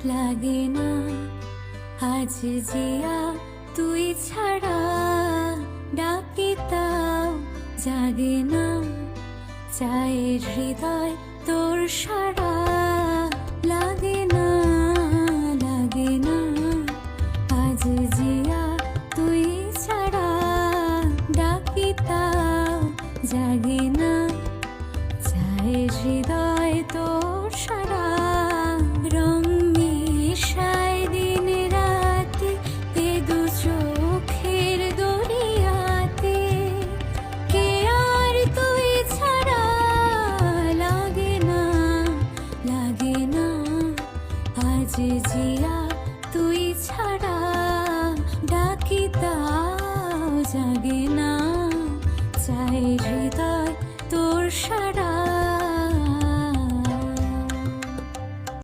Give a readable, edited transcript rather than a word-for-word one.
লাগে না আজ জিয়া তুই ছাড়া, ডাকি তাও জাগে না, চায়ের হৃদয় তোর সারা। লাগে না আজ জিয়া তুই ছাড়া, ডাকি তাও জাগে না, চায়ের হৃদয় তোর সারা। রং মিশায় দিন রাতে এ দু চোখের দরিয়াতে, কে আর তুই ছাড়া। লাগে না আজ জিয়া তুই ছাড়া, ডাকি তাও জাগে না, চাই